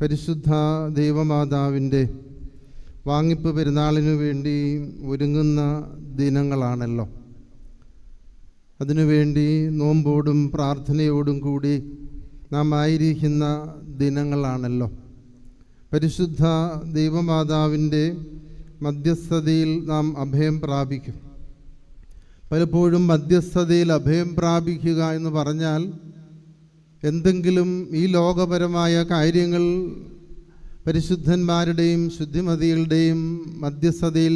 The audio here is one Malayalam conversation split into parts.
പരിശുദ്ധ ദൈവമാതാവിൻ്റെ വാങ്ങിപ്പ് പെരുന്നാളിനു വേണ്ടി ഒരുങ്ങുന്ന ദിനങ്ങളാണല്ലോ. അതിനുവേണ്ടി നോമ്പോടും പ്രാർത്ഥനയോടും കൂടി നാം ആയിരിക്കുന്ന ദിനങ്ങളാണല്ലോ. പരിശുദ്ധ ദൈവമാതാവിൻ്റെ മധ്യസ്ഥതയിൽ നാം അഭയം പ്രാപിക്കും. പലപ്പോഴും മധ്യസ്ഥതയിൽ അഭയം പ്രാപിക്കുക എന്ന് പറഞ്ഞാൽ എന്തെങ്കിലും ഈ ലോകപരമായ കാര്യങ്ങൾ പരിശുദ്ധന്മാരുടെയും ശുദ്ധിമതികളുടെയും മധ്യസ്ഥതയിൽ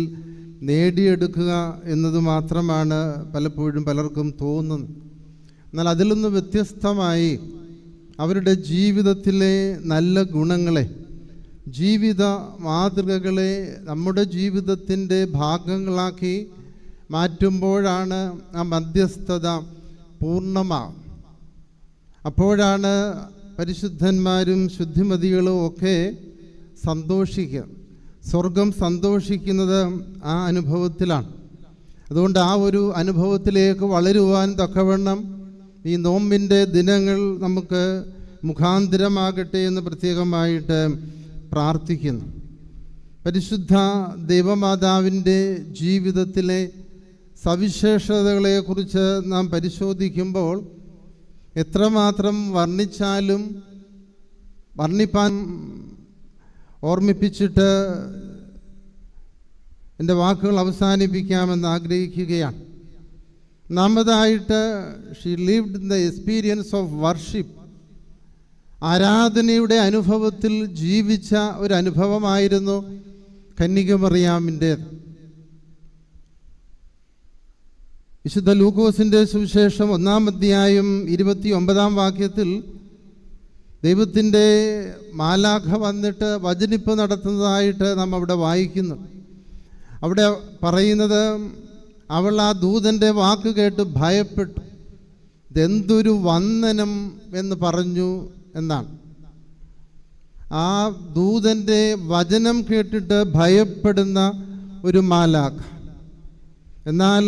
നേടിയെടുക്കുക എന്നത് മാത്രമാണ് പലപ്പോഴും പലർക്കും തോന്നുന്നത്. എന്നാൽ അതിൽ നിന്ന് വ്യത്യസ്തമായി അവരുടെ ജീവിതത്തിലെ നല്ല ഗുണങ്ങളെ, ജീവിത മാതൃകകളെ നമ്മുടെ ജീവിതത്തിൻ്റെ ഭാഗങ്ങളാക്കി മാറ്റുമ്പോഴാണ് ആ മധ്യസ്ഥത പൂർണ്ണമാകും. അപ്പോഴാണ് പരിശുദ്ധന്മാരും ശുദ്ധിമതികളും ഒക്കെ സന്തോഷിക്കുക. സ്വർഗം സന്തോഷിക്കുന്നത് ആ അനുഭവത്തിലാണ്. അതുകൊണ്ട് ആ ഒരു അനുഭവത്തിലേക്ക് വളരുവാൻ തക്കവണ്ണം ഈ നോമ്പിൻ്റെ ദിനങ്ങൾ നമുക്ക് മുഖാന്തരമാകട്ടെ എന്ന് പ്രത്യേകമായിട്ട് പ്രാർത്ഥിക്കുന്നു. പരിശുദ്ധ ദൈവമാതാവിൻ്റെ ജീവിതത്തിലെ സവിശേഷതകളെക്കുറിച്ച് നാം പരിശോധിക്കുമ്പോൾ എത്രമാത്രം വർണ്ണിച്ചാലും വർണ്ണിപ്പാൻ ഓർമ്മിപ്പിച്ചിട്ട് എൻ്റെ വാക്കുകൾ അവസാനിപ്പിക്കാമെന്ന് ആഗ്രഹിക്കുകയാണ്. ഒന്നാമതായിട്ട് she lived in the experience of worship. ആരാധനയുടെ അനുഭവത്തിൽ ജീവിച്ച ഒരു അനുഭവമായിരുന്നു കന്യകമറിയാമിൻ്റേത്. വിശുദ്ധ ലൂക്കോസിൻ്റെ സുവിശേഷം 1-ാം അധ്യായം 29-ാം വാക്യത്തിൽ ദൈവത്തിൻ്റെ മാലാഖ വന്നിട്ട് വചനിപ്പ് നടത്തുന്നതായിട്ട് നാം അവിടെ വായിക്കുന്നു. അവിടെ പറയുന്നത് അവൾ ആ ദൂതൻ്റെ വാക്ക് കേട്ട് ഭയപ്പെട്ടു, ഇതെന്തൊരു വന്ദനം എന്ന് പറഞ്ഞു എന്നാണ്. ആ ദൂതൻ്റെ വചനം കേട്ടിട്ട് ഭയപ്പെടുന്ന ഒരു മാലാഖ. എന്നാൽ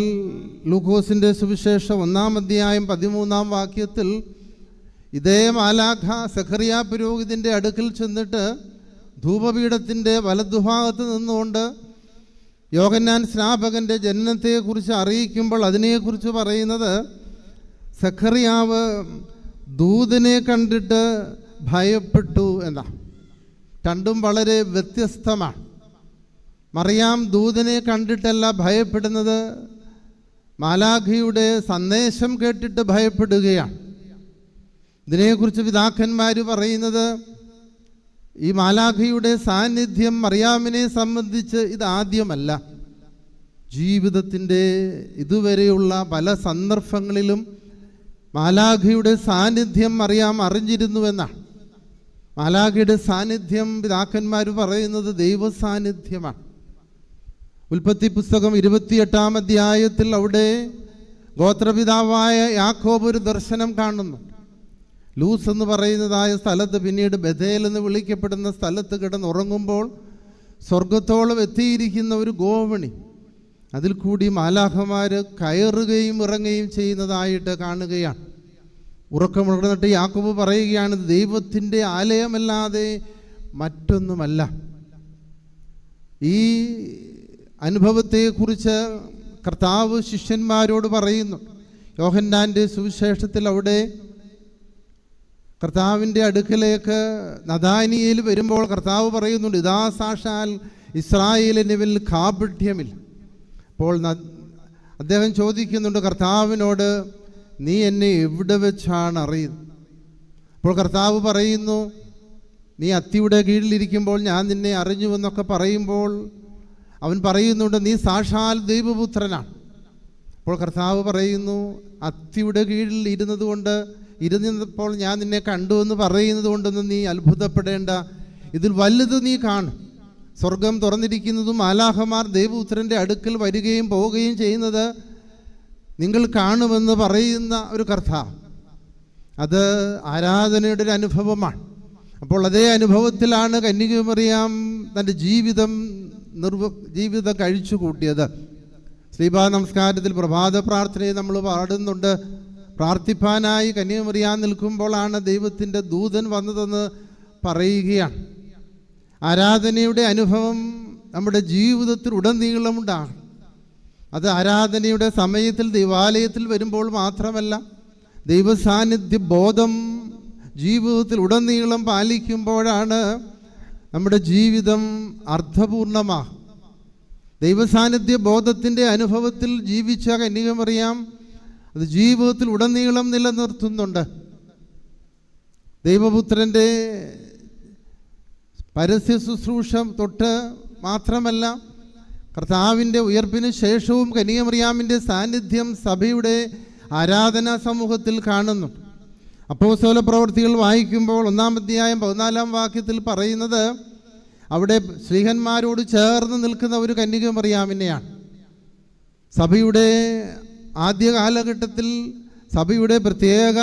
ലൂക്കോസിൻ്റെ സുവിശേഷം 1-ാം അധ്യായം 13-ാം വാക്യത്തിൽ ഇതേ മാലാഖ സഖറിയ പുരോഹിതൻ്റെ അടുക്കൽ ചെന്നിട്ട് ധൂപപീഠത്തിൻ്റെ വലതുഭാഗത്ത് നിന്നുകൊണ്ട് യോഹന്നാൻ സ്നാപകൻ്റെ ജനനത്തെക്കുറിച്ച് അറിയിക്കുമ്പോൾ അതിനെക്കുറിച്ച് പറയുന്നത് സഖറിയാവ് ദൂതനെ കണ്ടിട്ട് ഭയപ്പെട്ടു എന്നാണ്. രണ്ടും വളരെ വ്യത്യസ്തമാണ്. മറിയാം ദൂതനെ കണ്ടിട്ടല്ല ഭയപ്പെടുന്നത്, മാലാഖയുടെ സന്ദേശം കേട്ടിട്ട് ഭയപ്പെടുകയാണ്. ഇതിനെക്കുറിച്ച് പിതാക്കന്മാർ പറയുന്നത് ഈ മാലാഖയുടെ സാന്നിധ്യം മറിയാമിനെ സംബന്ധിച്ച് ഇതാദ്യമല്ല. ജീവിതത്തിൻ്റെ ഇതുവരെയുള്ള പല സന്ദർഭങ്ങളിലും മാലാഖയുടെ സാന്നിധ്യം മറിയാം അറിഞ്ഞിരുന്നുവെന്നാണ്. മാലാഖയുടെ സാന്നിധ്യം പിതാക്കന്മാർ പറയുന്നത് ദൈവ സാന്നിധ്യമാണ്. ഉൽപ്പത്തി പുസ്തകം 28-ാം അധ്യായത്തിൽ അവിടെ ഗോത്രപിതാവായ യാക്കോബ് ഒരു ദർശനം കാണുന്നു. ലൂസ് എന്ന് പറയുന്നതായ സ്ഥലത്ത്, പിന്നീട് ബഥേൽ എന്ന് വിളിക്കപ്പെടുന്ന സ്ഥലത്ത് കിടന്നുറങ്ങുമ്പോൾ സ്വർഗത്തോളം എത്തിയിരിക്കുന്ന ഒരു ഗോവണി, അതിൽ കൂടി മാലാഖമാർ കയറുകയും ഇറങ്ങുകയും ചെയ്യുന്നതായിട്ട് കാണുകയാണ്. ഉറക്കമുണർന്നിട്ട് യാക്കോബ് പറയുകയാണ്, ദൈവത്തിൻ്റെ ആലയമല്ലാതെ മറ്റൊന്നുമല്ല. ഈ അനുഭവത്തെക്കുറിച്ച് കർത്താവ് ശിഷ്യന്മാരോട് പറയുന്നു. യോഹന്നാൻ്റെ സുവിശേഷത്തിൽ അവിടെ കർത്താവിൻ്റെ അടുക്കലേക്ക് നഥാനിയേൽ വരുമ്പോൾ കർത്താവ് പറയുന്നുണ്ട്, ഇതാ സാക്ഷാൽ ഇസ്രായേലിനുവിൽ കാപഠ്യമില്ല. അപ്പോൾ അദ്ദേഹം ചോദിക്കുന്നുണ്ട് കർത്താവിനോട്, നീ എന്നെ എവിടെ വെച്ചാണ് അറിയുന്നത്? അപ്പോൾ കർത്താവ് പറയുന്നു, നീ അത്തിയുടെ കീഴിലിരിക്കുമ്പോൾ ഞാൻ നിന്നെ അറിഞ്ഞുവെന്നൊക്കെ പറയുമ്പോൾ അവൻ പറയുന്നുണ്ട്, നീ സാക്ഷാൽ ദൈവപുത്രനാണ്. അപ്പോൾ കർത്താവ് പറയുന്നു, അത്തിയുടെ കീഴിൽ ഇരുന്നപ്പോൾ ഞാൻ നിന്നെ കണ്ടു എന്ന് പറയുന്നത് കൊണ്ടൊന്നും നീ അത്ഭുതപ്പെടേണ്ട, ഇതിൽ വലുത് നീ കാണും. സ്വർഗം തുറന്നിരിക്കുന്നതും മാലാഖമാർ ദൈവപുത്രൻ്റെ അടുക്കൽ വരികയും പോവുകയും ചെയ്യുന്നത് നിങ്ങൾ കാണുമെന്ന് പറയുന്ന ഒരു കർത്താവ്. അത് ആരാധനയുടെ ഒരു അനുഭവമാണ്. അപ്പോൾ അതേ അനുഭവത്തിലാണ് കന്യകമറിയാം തൻ്റെ ജീവിതം കഴിച്ചു കൂട്ടിയത്. ശ്രീപാദ നമസ്കാരത്തിൽ പ്രഭാത പ്രാർത്ഥനയെ നമ്മൾ പാടുന്നുണ്ട്. പ്രാർത്ഥിപ്പാനായി കന്യകമറിയാൻ നിൽക്കുമ്പോഴാണ് ദൈവത്തിൻ്റെ ദൂതൻ വന്നതെന്ന് പറയുകയാണ്. ആരാധനയുടെ അനുഭവം നമ്മുടെ ജീവിതത്തിൽ ഉടനീളമുണ്ടാകും. അത് ആരാധനയുടെ സമയത്തിൽ ദൈവാലയത്തിൽ വരുമ്പോൾ മാത്രമല്ല, ദൈവസാന്നിധ്യ ബോധം ജീവിതത്തിൽ ഉടനീളം പാലിക്കുമ്പോഴാണ് നമ്മുടെ ജീവിതം അർത്ഥപൂർണമാകും. ദൈവസാന്നിധ്യ ബോധത്തിൻ്റെ അനുഭവത്തിൽ ജീവിച്ച കന്യകമറിയാം അത് ജീവിതത്തിൽ ഉടനീളം നിലനിർത്തുന്നുണ്ട്. ദൈവപുത്രൻ്റെ പരസ്യ ശുശ്രൂഷ തൊട്ട് മാത്രമല്ല, കർത്താവിൻ്റെ ഉയർപ്പിന് ശേഷവും കന്യകമറിയാമിൻ്റെ സാന്നിധ്യം സഭയുടെ ആരാധനാ സമൂഹത്തിൽ കാണുന്നു. അപ്പോസ്തല പ്രവൃത്തികൾ വായിക്കുമ്പോൾ 1-ാം അധ്യായം 14-ാം വാക്യത്തിൽ പറയുന്നത് അവിടെ ശ്ലീഹന്മാരോട് ചേർന്ന് നിൽക്കുന്ന ഒരു കന്യകമറിയാമിനെയാണ്. സഭയുടെ ആദ്യ കാലഘട്ടത്തിൽ സഭയുടെ പ്രത്യേക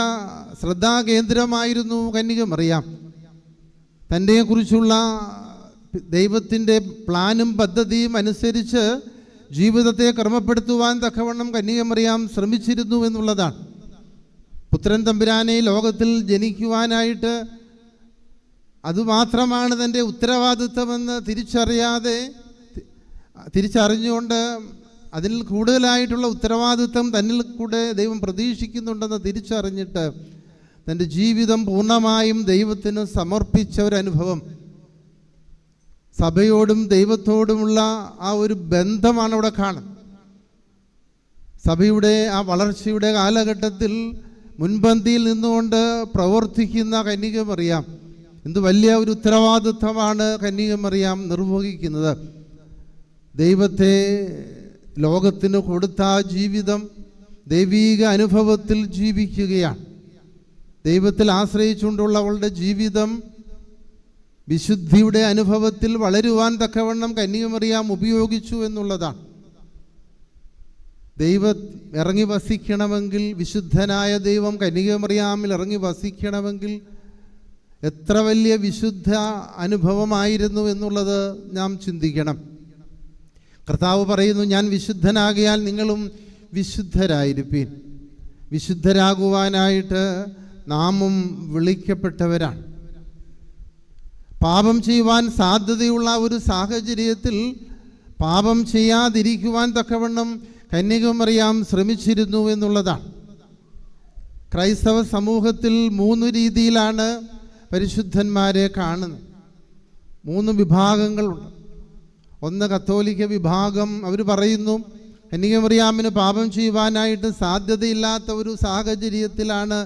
ശ്രദ്ധാകേന്ദ്രമായിരുന്നു കന്യകമറിയാം. തന്നെക്കുറിച്ചുള്ള ദൈവത്തിൻ്റെ പ്ലാനും പദ്ധതിയും അനുസരിച്ച് ജീവിതത്തെ ക്രമപ്പെടുത്തുവാൻ തക്കവണ്ണം കന്യകമറിയാം ശ്രമിച്ചിരുന്നു എന്നുള്ളതാണ്. പുത്രൻ തമ്പുരാനെ ലോകത്തിൽ ജനിക്കുവാനായിട്ട് അതുമാത്രമാണ് തൻ്റെ ഉത്തരവാദിത്വമെന്ന് തിരിച്ചറിഞ്ഞുകൊണ്ട് അതിൽ കൂടുതലായിട്ടുള്ള ഉത്തരവാദിത്വം തന്നിൽ കൂടെ ദൈവം പ്രതീക്ഷിക്കുന്നുണ്ടെന്ന് തിരിച്ചറിഞ്ഞിട്ട് തൻ്റെ ജീവിതം പൂർണ്ണമായും ദൈവത്തിന് സമർപ്പിച്ച ഒരനുഭവം, സഭയോടും ദൈവത്തോടുമുള്ള ആ ഒരു ബന്ധമാണ് അവിടെ കാണുന്നത്. സഭയുടെ ആ വളർച്ചയുടെ കാലഘട്ടത്തിൽ മുൻപന്തിയിൽ നിന്നുകൊണ്ട് പ്രവർത്തിക്കുന്ന കന്യകമറിയാം എന്ത് വലിയ ഒരു ഉത്തരവാദിത്വമാണ് കന്യകമറിയാം നിർവഹിക്കുന്നത്. ദൈവത്തെ ലോകത്തിന് കൊടുത്ത ജീവിതം ദൈവീക അനുഭവത്തിൽ ജീവിക്കുകയാണ്. ദൈവത്തിൽ ആശ്രയിച്ചുകൊണ്ടുള്ള അവളുടെ ജീവിതം വിശുദ്ധിയുടെ അനുഭവത്തിൽ വളരുവാൻ തക്കവണ്ണം കന്യകമറിയാം ഉപയോഗിച്ചു എന്നുള്ളതാണ്. ദൈവം ഇറങ്ങി വസിക്കണമെങ്കിൽ, വിശുദ്ധനായ ദൈവം കന്യകമറിയാമിൽ ഇറങ്ങി വസിക്കണമെങ്കിൽ എത്ര വലിയ വിശുദ്ധ അനുഭവമായിരുന്നു എന്നുള്ളത് നാം ചിന്തിക്കണം. കർത്താവ് പറയുന്നു, ഞാൻ വിശുദ്ധനാകിയാൽ നിങ്ങളും വിശുദ്ധരായിരിപ്പീൻ. വിശുദ്ധരാകുവാനായിട്ട് നാമും വിളിക്കപ്പെട്ടവരാണ്. പാപം ചെയ്യുവാൻ സാധ്യതയുള്ള ഒരു സാഹചര്യത്തിൽ പാപം ചെയ്യാതിരിക്കുവാൻ തക്കവണ്ണം കന്യകമറിയാം ശ്രമിച്ചിരുന്നു എന്നുള്ളതാണ്. ക്രൈസ്തവ സമൂഹത്തിൽ 3 രീതിയിലാണ് പരിശുദ്ധന്മാരെ കാണുന്നത്. 3 വിഭാഗങ്ങളുണ്ട്. ഒന്ന് കത്തോലിക്ക വിഭാഗം. അവർ പറയുന്നു കന്യകമറിയാമിന് പാപം ചെയ്യുവാനായിട്ട് സാധ്യതയില്ലാത്ത ഒരു സാഹചര്യത്തിലാണ്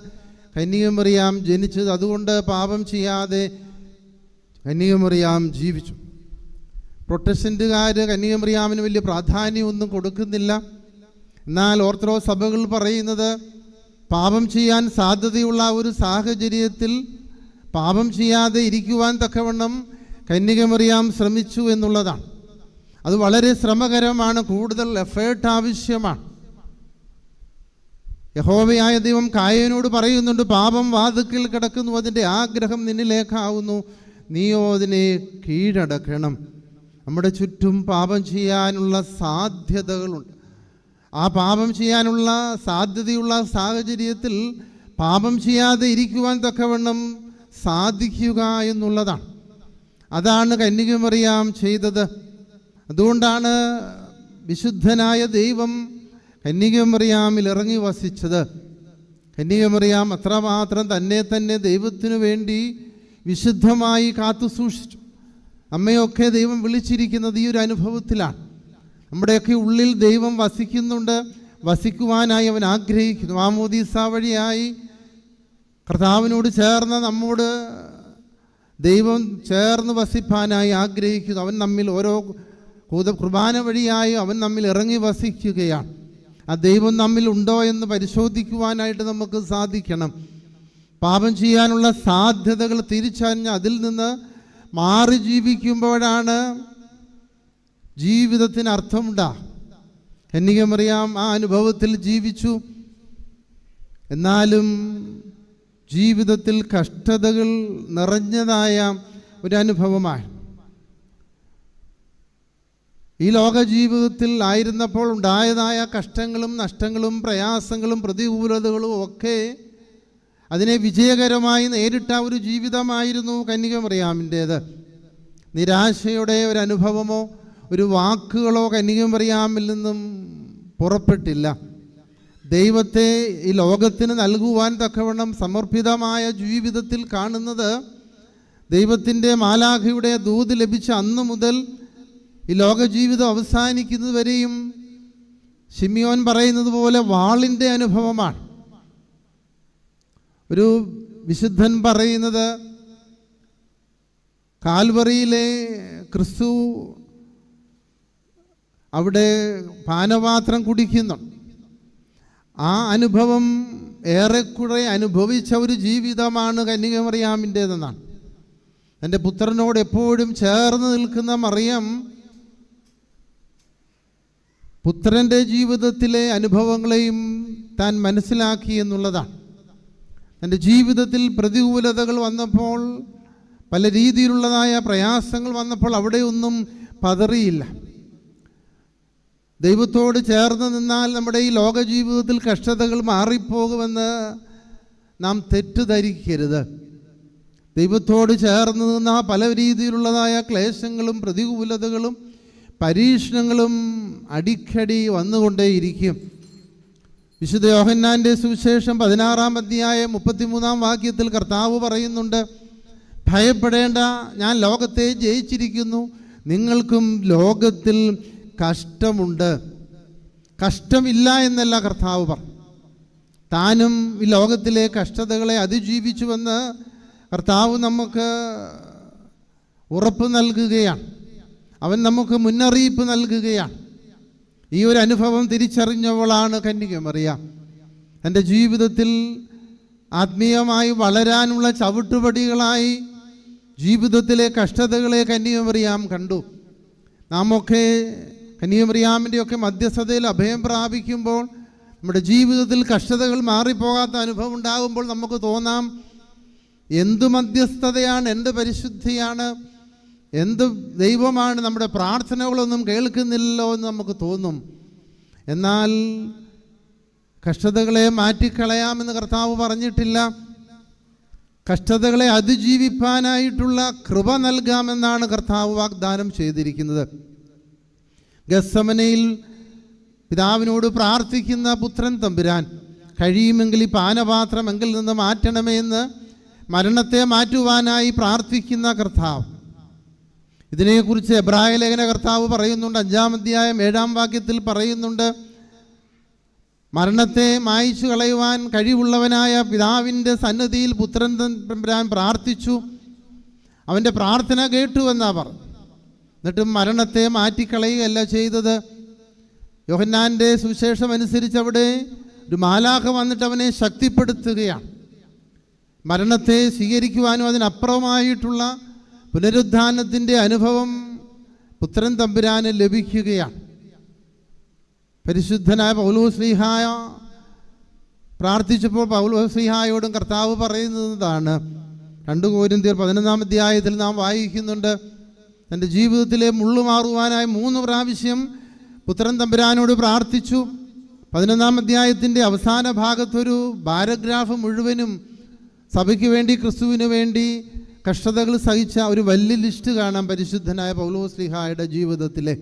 കന്യകമറിയാം ജനിച്ചത്, അതുകൊണ്ട് പാപം ചെയ്യാതെ കന്യകമറിയാം ജീവിച്ചു. പ്രൊട്ടസ്റ്റന്റുകാർ കന്യകമറിയാമിന് വലിയ പ്രാധാന്യമൊന്നും കൊടുക്കുന്നില്ല. എന്നാൽ ഓർത്തഡോക്സ് സഭകൾ പറയുന്നത് പാപം ചെയ്യാൻ സാധ്യതയുള്ള ഒരു സാഹചര്യത്തിൽ പാപം ചെയ്യാതെ ഇരിക്കുവാൻ തക്കവണ്ണം കന്യകമറിയാം ശ്രമിച്ചു എന്നുള്ളതാണ്. അത് വളരെ ശ്രമകരമാണ്, കൂടുതൽ എഫേർട്ട് ആവശ്യമാണ്. യഹോവയായ ദൈവം കായനോട് പറയുന്നുണ്ട്, പാപം വാതിൽക്കൽ കിടക്കുന്നു, അതിൻ്റെ ആഗ്രഹം നിന്നിലേക്കാവുന്നു, നീയോ അതിനെ കീഴടക്കണം. നമ്മുടെ ചുറ്റും പാപം ചെയ്യാനുള്ള സാധ്യതകളുണ്ട്. ആ പാപം ചെയ്യാനുള്ള സാധ്യതയുള്ള സാഹചര്യത്തിൽ പാപം ചെയ്യാതെ ഇരിക്കുവാൻ തക്കവണ്ണം സാധിക്കുക എന്നുള്ളതാണ്. അതാണ് കന്യകമറിയാം ചെയ്തത്. അതുകൊണ്ടാണ് വിശുദ്ധനായ ദൈവം കന്യകമറിയാമിൽ ഇറങ്ങി വസിച്ചത്. കന്യകമറിയാം അത്രമാത്രം തന്നെ ദൈവത്തിനു വേണ്ടി വിശുദ്ധമായി കാത്തു സൂക്ഷിച്ചു. നമ്മയൊക്കെ ദൈവം വിളിച്ചിരിക്കുന്നത് ഈ ഒരു അനുഭവത്തിലാണ്. നമ്മുടെയൊക്കെ ഉള്ളിൽ ദൈവം വസിക്കുന്നുണ്ട്, വസിക്കുവാനായി അവൻ ആഗ്രഹിക്കുന്നു. മാമോദീസ വഴിയായി കർത്താവിനോട് ചേർന്ന് നമ്മോട് ദൈവം ചേർന്ന് വസിപ്പാനായി ആഗ്രഹിക്കുന്നു. അവൻ നമ്മിൽ ഓരോ കുർബാന വഴിയായി അവൻ നമ്മിൽ ഇറങ്ങി വസിക്കുകയാണ്. ആ ദൈവം നമ്മിൽ ഉണ്ടോ എന്ന് പരിശോധിക്കുവാനായിട്ട് നമുക്ക് സാധിക്കണം. പാപം ചെയ്യാനുള്ള സാധ്യതകൾ തിരിച്ചറിഞ്ഞ് അതിൽ നിന്ന് മാറി ജീവിക്കുമ്പോഴാണ് ജീവിതത്തിന് അർത്ഥമുണ്ടാകും. കന്യകമറിയാം ആ അനുഭവത്തിൽ ജീവിച്ചു. എന്നാലും ജീവിതത്തിൽ കഷ്ടതകൾ നിറഞ്ഞതായ ഒരു അനുഭവമായി ഈ ലോക ജീവിതത്തിൽ ആയിരുന്നപ്പോൾ ഉണ്ടായതായ കഷ്ടങ്ങളും നഷ്ടങ്ങളും പ്രയാസങ്ങളും പ്രതികൂലതകളും ഒക്കെ അതിനെ വിജയകരമായി നേരിട്ട ഒരു ജീവിതമായിരുന്നു കന്യകമറിയാമിൻ്റേത്. നിരാശയുടെ ഒരു അനുഭവമോ ഒരു വാക്കുകളോ കന്യകമറിയാമിൽ നിന്നും പുറപ്പെട്ടില്ല. ദൈവത്തെ ഈ ലോകത്തിന് നൽകുവാൻ തക്കവണ്ണം സമർപ്പിതമായ ജീവിതത്തിൽ കാണുന്നത് ദൈവത്തിൻ്റെ മാലാഖയുടെ ദൂത് ലഭിച്ച അന്ന് മുതൽ ഈ ലോകജീവിതം അവസാനിക്കുന്നതുവരെയും ശിമിയോൻ പറയുന്നത് പോലെ വാളിൻ്റെ അനുഭവമാണ്. ഒരു വിശുദ്ധൻ പറയുന്നത് കാൽവറിയിലെ ക്രിസ്തു അവിടെ പാനപാത്രം കുടിക്കുന്നു. ആ അനുഭവം ഏറെക്കുറെ അനുഭവിച്ച ഒരു ജീവിതമാണ് കന്യകമറിയാമിൻ്റേതെന്നാണ്. എൻ്റെ പുത്രനോട് എപ്പോഴും ചേർന്ന് നിൽക്കുന്ന മറിയം പുത്രൻ്റെ ജീവിതത്തിലെ അനുഭവങ്ങളെയും താൻ മനസ്സിലാക്കി എന്നുള്ളതാണ്. തൻ്റെ ജീവിതത്തിൽ പ്രതികൂലതകൾ വന്നപ്പോൾ, പല രീതിയിലുള്ളതായ പ്രയാസങ്ങൾ വന്നപ്പോൾ അവിടെയൊന്നും പതറിയില്ല. ദൈവത്തോട് ചേർന്ന് നിന്നാൽ നമ്മുടെ ഈ ലോക ജീവിതത്തിൽ കഷ്ടതകൾ മാറിപ്പോകുമെന്ന് നാം തെറ്റിദ്ധരിക്കരുത്. ദൈവത്തോട് ചേർന്ന് നിന്ന പല രീതിയിലുള്ളതായ ക്ലേശങ്ങളും പ്രതികൂലതകളും പരീക്ഷണങ്ങളും അടിക്കടി വന്നുകൊണ്ടേയിരിക്കും. വിശുദ്ധ യോഹന്നാൻ്റെ സുവിശേഷം 16-ാം അധ്യായം 33-ാം വാക്യത്തിൽ കർത്താവ് പറയുന്നുണ്ട്, ഭയപ്പെടേണ്ട, ഞാൻ ലോകത്തെ ജയിച്ചിരിക്കുന്നു. നിങ്ങൾക്കും ലോകത്തിൽ കഷ്ടമുണ്ട്. കഷ്ടമില്ല എന്നല്ല കർത്താവ് പറഞ്ഞു. താനും ഈ ലോകത്തിലെ കഷ്ടതകളെ അതിജീവിച്ചുവെന്ന് കർത്താവ് നമുക്ക് ഉറപ്പ് നൽകുകയാണ്. അവൻ നമുക്ക് മുന്നറിയിപ്പ് നൽകുകയാണ്. ഈ ഒരു അനുഭവം തിരിച്ചറിഞ്ഞവളാണ് കന്യകമറിയാം. തൻ്റെ ജീവിതത്തിൽ ആത്മീയമായി വളരാനുള്ള ചവിട്ടുപടികളായി ജീവിതത്തിലെ കഷ്ടതകളെ കന്യകമറിയാം കണ്ടു. നാമൊക്കെ കന്യകമറിയാമിൻ്റെയൊക്കെ മധ്യസ്ഥതയിൽ അഭയം പ്രാപിക്കുമ്പോൾ, നമ്മുടെ ജീവിതത്തിൽ കഷ്ടതകൾ മാറിപ്പോകാത്ത അനുഭവം ഉണ്ടാകുമ്പോൾ നമുക്ക് തോന്നാം, എന്ത് മധ്യസ്ഥതയാണ്, എന്ത് പരിശുദ്ധിയാണ്, എന്ത് ദൈവമാണ്, നമ്മുടെ പ്രാർത്ഥനകളൊന്നും കേൾക്കുന്നില്ലല്ലോ എന്ന് നമുക്ക് തോന്നും. എന്നാൽ കഷ്ടതകളെ മാറ്റിക്കളയാമെന്ന് കർത്താവ് പറഞ്ഞിട്ടില്ല. കഷ്ടതകളെ അതിജീവിപ്പാനായിട്ടുള്ള കൃപ നൽകാമെന്നാണ് കർത്താവ് വാഗ്ദാനം ചെയ്തിരിക്കുന്നത്. ഗത്സമനയിൽ പിതാവിനോട് പ്രാർത്ഥിക്കുന്ന പുത്രൻ തമ്പുരാൻ, കഴിയുമെങ്കിൽ ഈ പാനപാത്രം എങ്കിൽ നിന്ന് മാറ്റണമേ എന്ന് മരണത്തെ മാറ്റുവാനായി പ്രാർത്ഥിക്കുന്ന കർത്താവ്. ഇതിനെക്കുറിച്ച് എബ്രായ ലേഖന കർത്താവ് പറയുന്നുണ്ട്. 5-ാം അധ്യായം 7-ാം വാക്യത്തിൽ പറയുന്നുണ്ട്, മരണത്തെ മായ്ച്ചു കളയുവാൻ കഴിവുള്ളവനായ പിതാവിൻ്റെ സന്നിധിയിൽ പുത്രൻ തമ്പുരാൻ പ്രാർത്ഥിച്ചു, അവൻ്റെ പ്രാർത്ഥന കേട്ടുവെന്നാ പറഞ്ഞു. എന്നിട്ടും മരണത്തെ മാറ്റിക്കളയുകയല്ല ചെയ്തത്. യോഹന്നാൻ്റെ സുവിശേഷം അനുസരിച്ച് അവിടെ ഒരു മാലാഖ വന്നിട്ട് അവനെ ശക്തിപ്പെടുത്തുകയാണ്. മരണത്തെ സ്വീകരിക്കുവാനും അതിനപ്പുറമായിട്ടുള്ള പുനരുദ്ധാനത്തിൻ്റെ അനുഭവം പുത്രൻ തമ്പുരാന് ലഭിക്കുകയാണ്. പരിശുദ്ധനായ പൗലോസ്ലീഹായ പ്രാർത്ഥിച്ചപ്പോൾ പൗലോസ്ലീഹായോടും കർത്താവ് പറയുന്നതാണ്. 2 കൊരിന്ത്യർ 11-ാം അധ്യായത്തിൽ നാം വായിക്കുന്നുണ്ട്, തൻ്റെ ജീവിതത്തിലെ മുള്ളുമാറുവാനായി 3 പ്രാവശ്യം പുത്രൻ തമ്പുരാനോട് പ്രാർത്ഥിച്ചു. 11-ാം അധ്യായത്തിൻ്റെ അവസാന ഭാഗത്തൊരു പാരഗ്രാഫ് മുഴുവനും സഭയ്ക്ക് വേണ്ടി, ക്രിസ്തുവിന് വേണ്ടി കഷ്ടതകൾ സഹിച്ച ഒരു വലിയ ലിസ്റ്റ് കാണാം പരിശുദ്ധനായ പൗലോസ് ശ്ലീഹായുടെ ജീവിതത്തിലെ.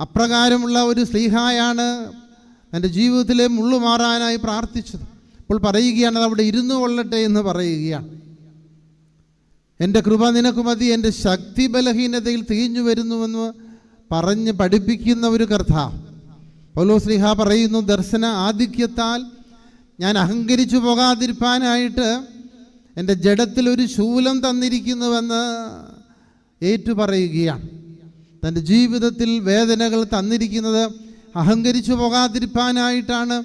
അപ്രകാരമുള്ള ഒരു ശ്ലീഹായാണ് എൻ്റെ ജീവിതത്തിലെ മുള്ളുമാറാനായി പ്രാർത്ഥിച്ചത്. അപ്പോൾ പറയുകയാണ്, അത് അവിടെ ഇരുന്നു കൊള്ളട്ടെ എന്ന് പറയുകയാണ്. എൻ്റെ കൃപ നിനക്ക് മതി, എൻ്റെ ശക്തി ബലഹീനതയിൽ തികഞ്ഞു വരുന്നുവെന്ന് പറഞ്ഞ് പഠിപ്പിക്കുന്ന ഒരു കർത്താവ്. പൗലോസ് ശ്ലീഹ പറയുന്നു, ദർശന ആധിക്യത്താൽ ഞാൻ അഹങ്കരിച്ചു പോകാതിരിക്കാനായിട്ട് എൻ്റെ ജഡത്തിലൊരു ശൂലം തന്നിരിക്കുന്നുവെന്ന് ഏറ്റുപറയുകയാണ്. തൻ്റെ ജീവിതത്തിൽ വേദനകൾ തന്നിരിക്കുന്നത് അഹങ്കരിച്ചു പോകാതിരിക്കാനായിട്ടാണ്,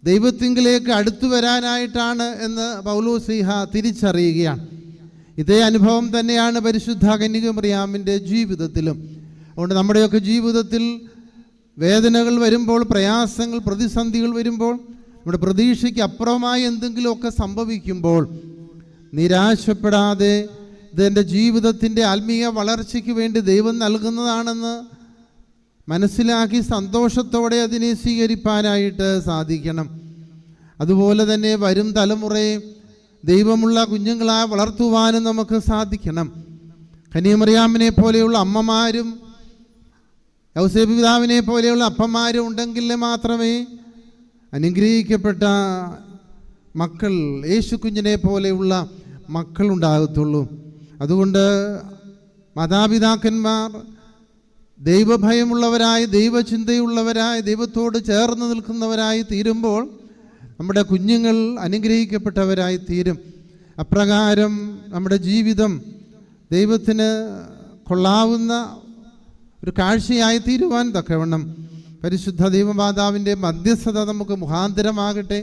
ദൈവത്തിങ്കിലേക്ക് അടുത്തു വരാനായിട്ടാണ് എന്ന് പൗലോസ് ശ്ലീഹ തിരിച്ചറിയുകയാണ്. ഇതേ അനുഭവം തന്നെയാണ് പരിശുദ്ധ കന്യകമറിയാമിൻ്റെ ജീവിതത്തിലും. അതുകൊണ്ട് നമ്മുടെയൊക്കെ ജീവിതത്തിൽ വേദനകൾ വരുമ്പോൾ, പ്രയാസങ്ങൾ, പ്രതിസന്ധികൾ വരുമ്പോൾ, നമ്മുടെ പ്രതീക്ഷയ്ക്ക് അപ്പുറമായി എന്തെങ്കിലുമൊക്കെ സംഭവിക്കുമ്പോൾ നിരാശപ്പെടാതെ ഇതെൻ്റെ ജീവിതത്തിൻ്റെ ആത്മീയ വളർച്ചയ്ക്ക് വേണ്ടി ദൈവം നൽകുന്നതാണെന്ന് മനസ്സിലാക്കി സന്തോഷത്തോടെ അതിനെ സ്വീകരിപ്പാനായിട്ട് സാധിക്കണം. അതുപോലെ തന്നെ വരും തലമുറയെ ദൈവമുള്ള കുഞ്ഞുങ്ങളായി വളർത്തുവാനും നമുക്ക് സാധിക്കണം. കന്യാമറിയാമിനെ പോലെയുള്ള അമ്മമാരും യൗസേപ്പ് പിതാവിനെ പോലെയുള്ള അപ്പന്മാരും ഉണ്ടെങ്കിൽ മാത്രമേ അനുഗ്രഹിക്കപ്പെട്ട മക്കൾ, യേശു കുഞ്ഞിനെ പോലെയുള്ള മക്കളുണ്ടാകത്തുള്ളൂ. അതുകൊണ്ട് മാതാപിതാക്കന്മാർ ദൈവഭയമുള്ളവരായി, ദൈവചിന്തയുള്ളവരായി, ദൈവത്തോട് ചേർന്ന് നിൽക്കുന്നവരായി തീരുമ്പോൾ നമ്മുടെ കുഞ്ഞുങ്ങൾ അനുഗ്രഹിക്കപ്പെട്ടവരായി തീരും. അപ്രകാരം നമ്മുടെ ജീവിതം ദൈവത്തിന് കൊള്ളാവുന്ന ഒരു കാഴ്ചയായി തീരുവാൻ തക്കവണ്ണം പരിശുദ്ധ ദൈവമാതാവിൻ്റെ മധ്യസ്ഥത നമുക്ക് മുഖാന്തരമാകട്ടെ.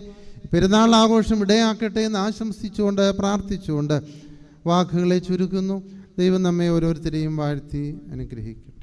പെരുന്നാൾ ആഘോഷം ഇടയാക്കട്ടെ എന്ന് ആശംസിച്ചുകൊണ്ട് പ്രാർത്ഥിച്ചുകൊണ്ട് വാക്കുകളെ ചുരുക്കുന്നു. ദൈവം നമ്മെ ഓരോരുത്തരെയും വാഴ്ത്തി അനുഗ്രഹിക്കും.